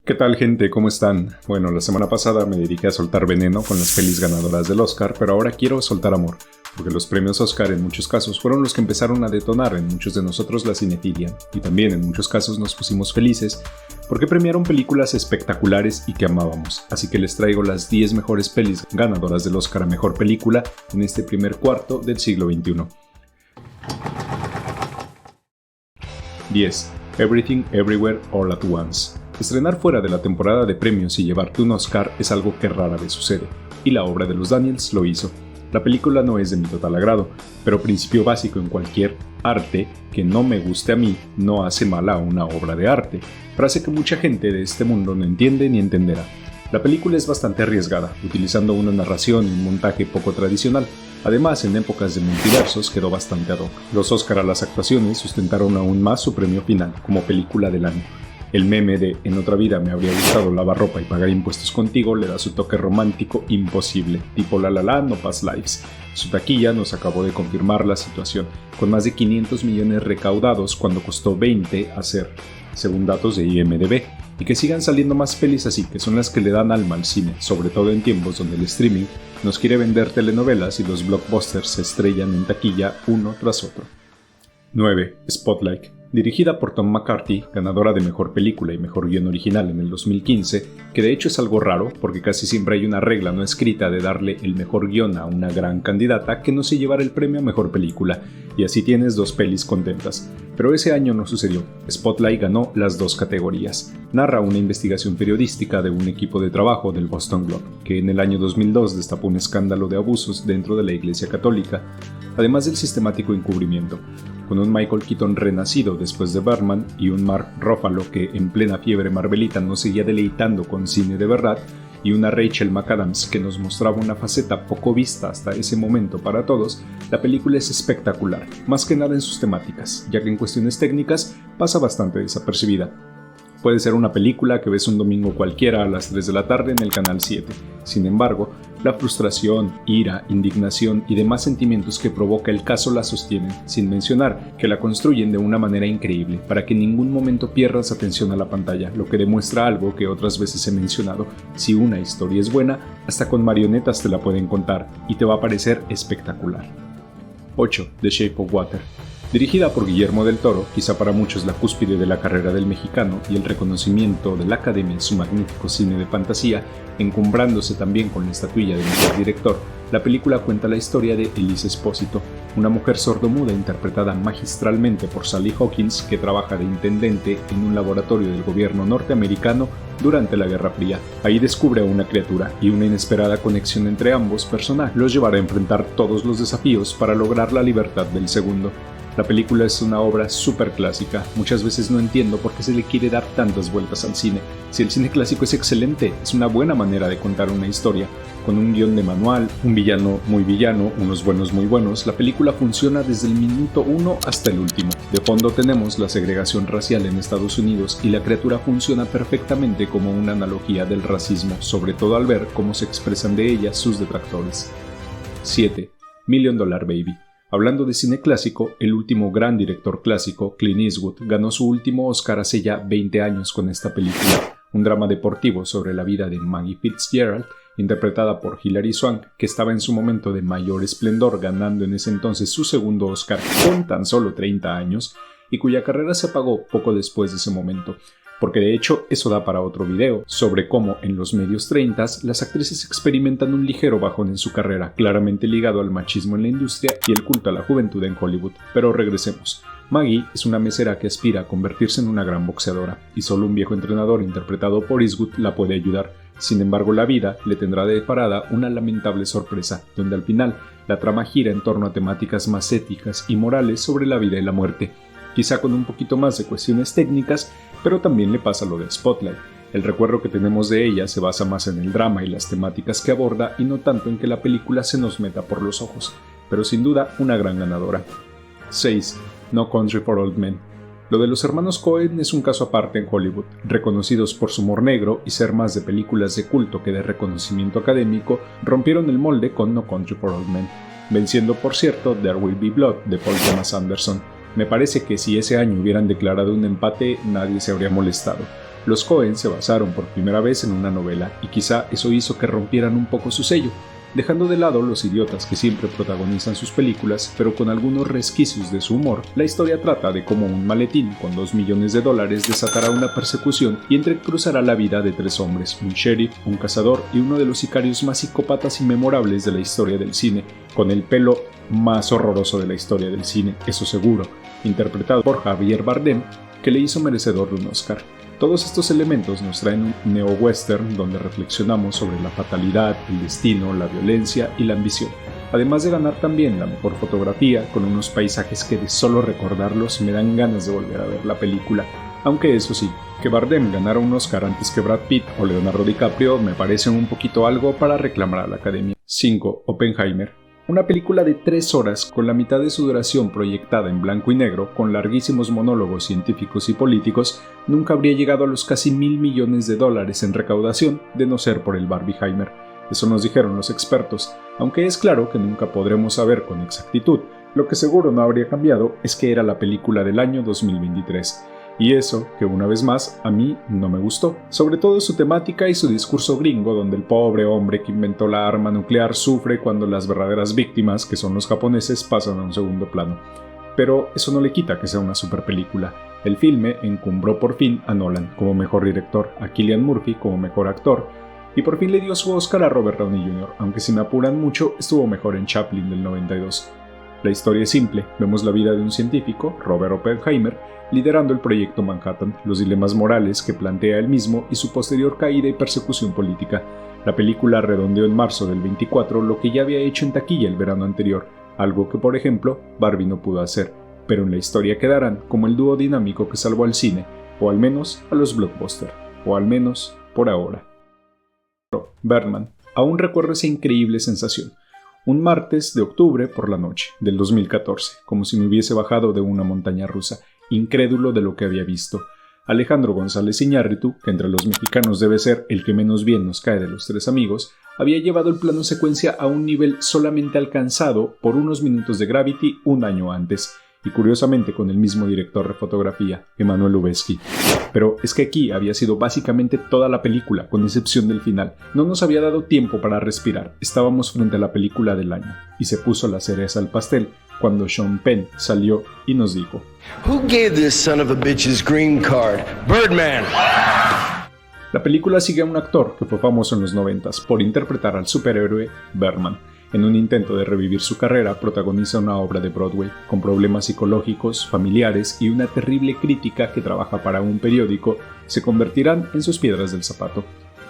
¿Qué tal, gente? ¿Cómo están? Bueno, la semana pasada me dediqué a soltar veneno con las pelis ganadoras del Oscar, pero ahora quiero soltar amor, porque los premios Oscar en muchos casos fueron los que empezaron a detonar en muchos de nosotros la cinefilia, y también en muchos casos nos pusimos felices porque premiaron películas espectaculares y que amábamos, así que les traigo las 10 mejores pelis ganadoras del Oscar a Mejor Película en este primer cuarto del siglo XXI. 10. Everything Everywhere All at Once. Estrenar fuera de la temporada de premios y llevarte un Oscar es algo que rara vez sucede, y la obra de los Daniels lo hizo. La película no es de mi total agrado, pero principio básico en cualquier arte que no me guste a mí no hace mal a una obra de arte, frase que mucha gente de este mundo no entiende ni entenderá. La película es bastante arriesgada, utilizando una narración y un montaje poco tradicional. Además, en épocas de multiversos quedó bastante ad hoc. Los Oscar a las actuaciones sustentaron aún más su premio final, como película del año. El meme de "en otra vida me habría gustado lavar ropa y pagar impuestos contigo" le da su toque romántico imposible, tipo La La Land o Past Lives. Su taquilla nos acabó de confirmar la situación, con más de 500 millones recaudados cuando costó 20 hacer, según datos de IMDb. Y que sigan saliendo más pelis así, que son las que le dan alma al cine, sobre todo en tiempos donde el streaming nos quiere vender telenovelas y los blockbusters se estrellan en taquilla uno tras otro. 9. Spotlight. Dirigida por Tom McCarthy, ganadora de Mejor Película y Mejor Guión Original en el 2015, que de hecho es algo raro porque casi siempre hay una regla no escrita de darle el mejor guión a una gran candidata que no se llevara el premio a Mejor Película, y así tienes dos pelis contentas. Pero ese año no sucedió. Spotlight ganó las dos categorías. Narra una investigación periodística de un equipo de trabajo del Boston Globe, que en el año 2002 destapó un escándalo de abusos dentro de la Iglesia Católica, además del sistemático encubrimiento, con un Michael Keaton renacido después de Birdman y un Mark Ruffalo que en plena fiebre marvelita nos seguía deleitando con cine de verdad, y una Rachel McAdams que nos mostraba una faceta poco vista hasta ese momento para todos. La película es espectacular, más que nada en sus temáticas, ya que en cuestiones técnicas pasa bastante desapercibida. Puede ser una película que ves un domingo cualquiera a las 3 de la tarde en el Canal 7. Sin embargo, la frustración, ira, indignación y demás sentimientos que provoca el caso la sostienen, sin mencionar que la construyen de una manera increíble, para que en ningún momento pierdas atención a la pantalla, lo que demuestra algo que otras veces he mencionado: si una historia es buena, hasta con marionetas te la pueden contar y te va a parecer espectacular. 8. The Shape of Water. Dirigida por Guillermo del Toro, quizá para muchos la cúspide de la carrera del mexicano y el reconocimiento de la Academia en su magnífico cine de fantasía, encumbrándose también con la estatuilla de mejor director, la película cuenta la historia de Elise Espósito, una mujer sordomuda interpretada magistralmente por Sally Hawkins, que trabaja de intendente en un laboratorio del gobierno norteamericano durante la Guerra Fría. Ahí descubre a una criatura, y una inesperada conexión entre ambos personajes los llevará a enfrentar todos los desafíos para lograr la libertad del segundo. La película es una obra súper clásica. Muchas veces no entiendo por qué se le quiere dar tantas vueltas al cine. Si el cine clásico es excelente, es una buena manera de contar una historia. Con un guión de manual, un villano muy villano, unos buenos muy buenos, la película funciona desde el minuto 1 hasta el último. De fondo tenemos la segregación racial en Estados Unidos y la criatura funciona perfectamente como una analogía del racismo, sobre todo al ver cómo se expresan de ella sus detractores. 7. $1 Million Baby. Hablando de cine clásico, el último gran director clásico, Clint Eastwood, ganó su último Oscar hace ya 20 años con esta película, un drama deportivo sobre la vida de Maggie Fitzgerald, interpretada por Hilary Swank, que estaba en su momento de mayor esplendor, ganando en ese entonces su segundo Oscar con tan solo 30 años, y cuya carrera se apagó poco después de ese momento, porque de hecho eso da para otro video, sobre cómo en los medios 30 las actrices experimentan un ligero bajón en su carrera, claramente ligado al machismo en la industria y el culto a la juventud en Hollywood. Pero regresemos. Maggie es una mesera que aspira a convertirse en una gran boxeadora, y solo un viejo entrenador interpretado por Eastwood la puede ayudar. Sin embargo, la vida le tendrá de parada una lamentable sorpresa, donde al final la trama gira en torno a temáticas más éticas y morales sobre la vida y la muerte, quizá con un poquito más de cuestiones técnicas, pero también le pasa lo de Spotlight. El recuerdo que tenemos de ella se basa más en el drama y las temáticas que aborda, y no tanto en que la película se nos meta por los ojos, pero sin duda una gran ganadora. 6. No Country for Old Men. Lo de los hermanos Coen es un caso aparte en Hollywood, reconocidos por su humor negro y ser más de películas de culto que de reconocimiento académico. Rompieron el molde con No Country for Old Men, venciendo por cierto There Will Be Blood de Paul Thomas Anderson. Me parece que si ese año hubieran declarado un empate, nadie se habría molestado. Los Coen se basaron por primera vez en una novela y quizá eso hizo que rompieran un poco su sello, dejando de lado los idiotas que siempre protagonizan sus películas, pero con algunos resquicios de su humor. La historia trata de cómo un maletín con $2 millones desatará una persecución y entrecruzará la vida de 3 hombres, un sheriff, un cazador y uno de los sicarios más psicópatas y memorables de la historia del cine, con el pelo más horroroso de la historia del cine, eso seguro, interpretado por Javier Bardem, que le hizo merecedor de un Oscar. Todos estos elementos nos traen un neo-western donde reflexionamos sobre la fatalidad, el destino, la violencia y la ambición, además de ganar también la mejor fotografía con unos paisajes que de solo recordarlos me dan ganas de volver a ver la película, aunque eso sí, que Bardem ganara un Oscar antes que Brad Pitt o Leonardo DiCaprio me parece un poquito algo para reclamar a la Academia. 5. Oppenheimer. Una película de 3 horas con la mitad de su duración proyectada en blanco y negro, con larguísimos monólogos científicos y políticos, nunca habría llegado a los casi $1.000 millones en recaudación de no ser por el Barbieheimer. Eso nos dijeron los expertos, aunque es claro que nunca podremos saber con exactitud. Lo que seguro no habría cambiado es que era la película del año 2023. Y eso, que una vez más, a mí no me gustó. Sobre todo su temática y su discurso gringo, donde el pobre hombre que inventó la arma nuclear sufre cuando las verdaderas víctimas, que son los japoneses, pasan a un segundo plano. Pero eso no le quita que sea una super película. El filme encumbró por fin a Nolan como mejor director, a Cillian Murphy como mejor actor, y por fin le dio su Oscar a Robert Downey Jr., aunque si me apuran mucho, estuvo mejor en Chaplin del 92. La historia es simple, vemos la vida de un científico, Robert Oppenheimer, liderando el proyecto Manhattan, los dilemas morales que plantea él mismo y su posterior caída y persecución política. La película redondeó en marzo del 24 lo que ya había hecho en taquilla el verano anterior, algo que por ejemplo Barbie no pudo hacer, pero en la historia quedarán como el dúo dinámico que salvó al cine, o al menos a los blockbusters, o al menos por ahora. Birdman. Aún recuerdo esa increíble sensación. Un martes de octubre por la noche del 2014, como si me hubiese bajado de una montaña rusa, incrédulo de lo que había visto. Alejandro González Iñárritu, que entre los mexicanos debe ser el que menos bien nos cae de los 3 amigos, había llevado el plano secuencia a un nivel solamente alcanzado por unos minutos de Gravity un año antes, y curiosamente con el mismo director de fotografía, Emmanuel Lubezki. Pero es que aquí había sido básicamente toda la película, con excepción del final. No nos había dado tiempo para respirar, estábamos frente a la película del año, y se puso la cereza al pastel cuando Sean Penn salió y nos dijo: Who gave this son of a bitch's green card? Birdman. La película sigue a un actor que fue famoso en los 90s por interpretar al superhéroe Birdman. En un intento de revivir su carrera, protagoniza una obra de Broadway, con problemas psicológicos, familiares y una terrible crítica que trabaja para un periódico, se convertirán en sus piedras del zapato.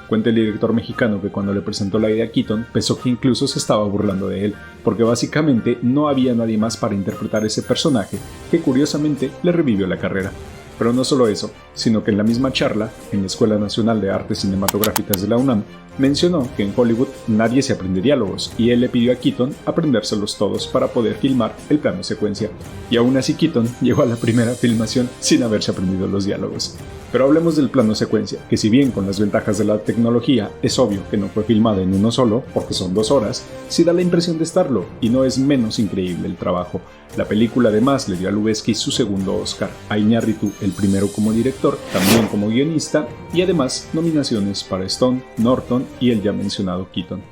Cuenta el director mexicano que cuando le presentó la idea a Keaton, pensó que incluso se estaba burlando de él, porque básicamente no había nadie más para interpretar ese personaje, que curiosamente le revivió la carrera. Pero no solo eso, sino que en la misma charla, en la Escuela Nacional de Artes Cinematográficas de la UNAM, mencionó que en Hollywood nadie se aprende diálogos y él le pidió a Keaton aprendérselos todos para poder filmar el plano secuencia. Y aún así Keaton llegó a la primera filmación sin haberse aprendido los diálogos. Pero hablemos del plano secuencia, que si bien con las ventajas de la tecnología es obvio que no fue filmada en uno solo, porque son 2 horas, sí da la impresión de estarlo, y no es menos increíble el trabajo. La película además le dio a Lubezki su segundo Oscar, a Iñárritu el primero como director, también como guionista, y además nominaciones para Stone, Norton y el ya mencionado Keaton.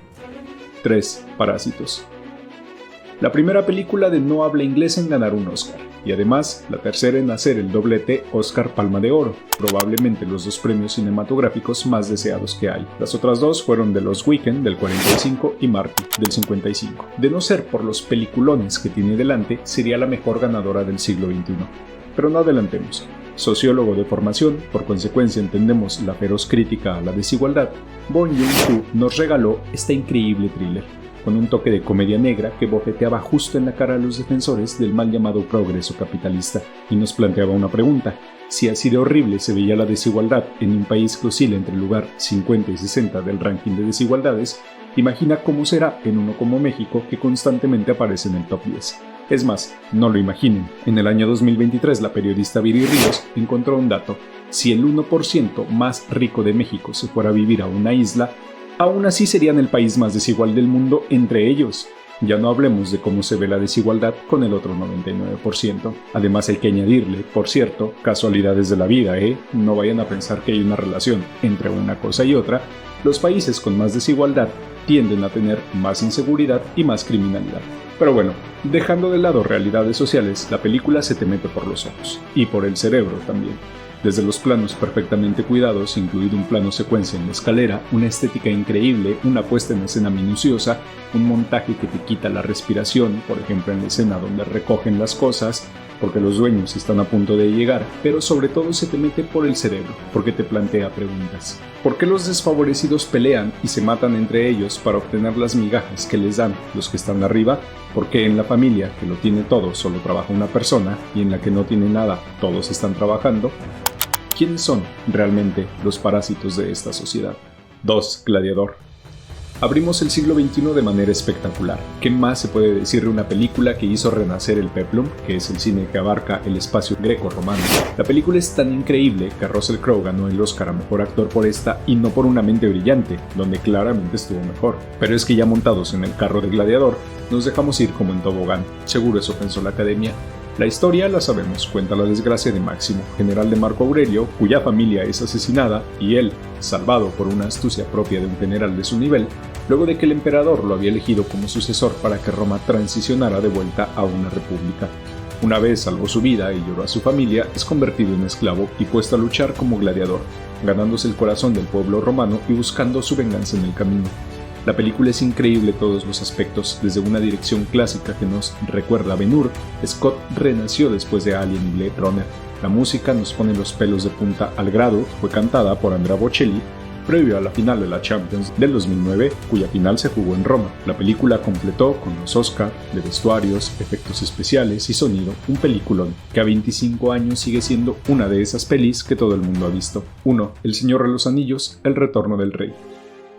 3. Parásitos. La primera película de no habla inglesa en ganar un Oscar, y además la tercera en hacer el doblete Oscar Palma de Oro, probablemente los 2 premios cinematográficos más deseados que hay. Las otras 2 fueron The Lost Weekend del 45 y Marty del 55. De no ser por los peliculones que tiene delante, sería la mejor ganadora del siglo XXI. Pero no adelantemos. Sociólogo de formación, por consecuencia entendemos la feroz crítica a la desigualdad, Bong Joon-ho nos regaló este increíble thriller, con un toque de comedia negra que bofeteaba justo en la cara a los defensores del mal llamado progreso capitalista, y nos planteaba una pregunta: si así de horrible se veía la desigualdad en un país que oscila entre el lugar 50 y 60 del ranking de desigualdades, imagina cómo será en uno como México, que constantemente aparece en el top 10. Es más, no lo imaginen. En el año 2023 la periodista Viri Ríos encontró un dato: si el 1% más rico de México se fuera a vivir a una isla, aún así serían el país más desigual del mundo entre ellos. Ya no hablemos de cómo se ve la desigualdad con el otro 99%. Además hay que añadirle, por cierto, casualidades de la vida, no vayan a pensar que hay una relación entre una cosa y otra. Los países con más desigualdad tienden a tener más inseguridad y más criminalidad. Pero bueno, dejando de lado realidades sociales, la película se te mete por los ojos, y por el cerebro también. Desde los planos perfectamente cuidados, incluido un plano secuencia en la escalera, una estética increíble, una puesta en escena minuciosa, un montaje que te quita la respiración, por ejemplo en la escena donde recogen las cosas, porque los dueños están a punto de llegar, pero sobre todo se te mete por el cerebro, porque te plantea preguntas. ¿Por qué los desfavorecidos pelean y se matan entre ellos para obtener las migajas que les dan los que están arriba? ¿Por qué en la familia que lo tiene todo solo trabaja una persona y en la que no tiene nada todos están trabajando? ¿Quiénes son realmente los parásitos de esta sociedad? 2. Gladiador. Abrimos el siglo XXI de manera espectacular. ¿Qué más se puede decir de una película que hizo renacer el peplum, que es el cine que abarca el espacio greco-romano? La película es tan increíble que Russell Crowe ganó el Oscar a Mejor Actor por esta y no por Una mente brillante, donde claramente estuvo mejor. Pero es que ya montados en el carro de Gladiador, nos dejamos ir como en tobogán. Seguro eso pensó la Academia. La historia la sabemos, cuenta la desgracia de Máximo, general de Marco Aurelio, cuya familia es asesinada y él, salvado por una astucia propia de un general de su nivel, luego de que el emperador lo había elegido como sucesor para que Roma transicionara de vuelta a una república. Una vez salvó su vida y lloró a su familia, es convertido en esclavo y puesto a luchar como gladiador, ganándose el corazón del pueblo romano y buscando su venganza en el camino. La película es increíble en todos los aspectos, desde una dirección clásica que nos recuerda a Ben-Hur. Scott renació después de Alien y Blade Runner. La música nos pone los pelos de punta al grado, fue cantada por Andrea Bocelli, previo a la final de la Champions del 2009, cuya final se jugó en Roma. La película completó con los Oscar de vestuarios, efectos especiales y sonido, un peliculón que a 25 años sigue siendo una de esas pelis que todo el mundo ha visto. 1. El Señor de los Anillos, El Retorno del Rey.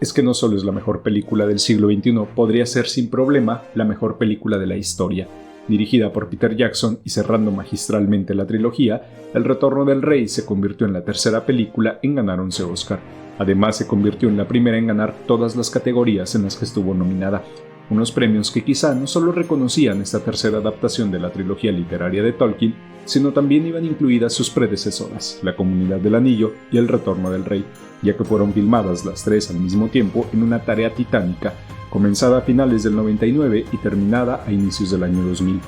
Es que no solo es la mejor película del siglo XXI, podría ser sin problema la mejor película de la historia. Dirigida por Peter Jackson y cerrando magistralmente la trilogía, El Retorno del Rey se convirtió en la tercera película en ganar 11 Oscar. Además se convirtió en la primera en ganar todas las categorías en las que estuvo nominada, unos premios que quizá no solo reconocían esta tercera adaptación de la trilogía literaria de Tolkien, sino también iban incluidas sus predecesoras, La Comunidad del Anillo y El Retorno del Rey, ya que fueron filmadas las tres al mismo tiempo en una tarea titánica, comenzada a finales del 99 y terminada a inicios del año 2000.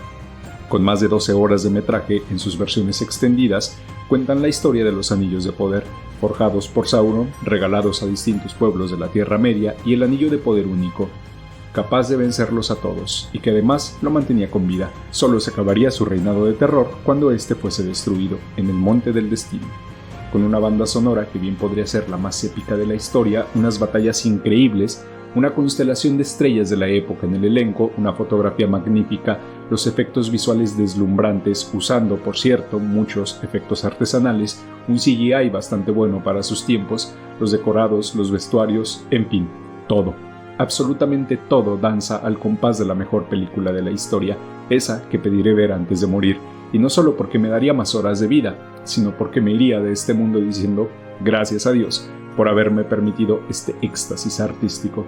Con más de 12 horas de metraje en sus versiones extendidas, cuentan la historia de los Anillos de Poder, forjados por Sauron, regalados a distintos pueblos de la Tierra Media, y el Anillo de Poder único, capaz de vencerlos a todos, y que además lo mantenía con vida. Solo se acabaría su reinado de terror cuando éste fuese destruido, en el Monte del Destino. Con una banda sonora que bien podría ser la más épica de la historia, unas batallas increíbles, una constelación de estrellas de la época en el elenco, una fotografía magnífica, los efectos visuales deslumbrantes, usando, por cierto, muchos efectos artesanales, un CGI bastante bueno para sus tiempos, los decorados, los vestuarios, en fin, todo. Absolutamente todo danza al compás de la mejor película de la historia, esa que pediré ver antes de morir, y no solo porque me daría más horas de vida, sino porque me iría de este mundo diciendo gracias a Dios por haberme permitido este éxtasis artístico.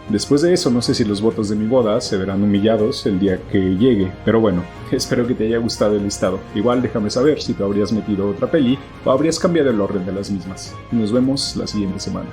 Después de eso, no sé si los votos de mi boda se verán humillados el día que llegue, pero bueno, espero que te haya gustado el listado. Igual déjame saber si te habrías metido otra peli o habrías cambiado el orden de las mismas. Nos vemos la siguiente semana.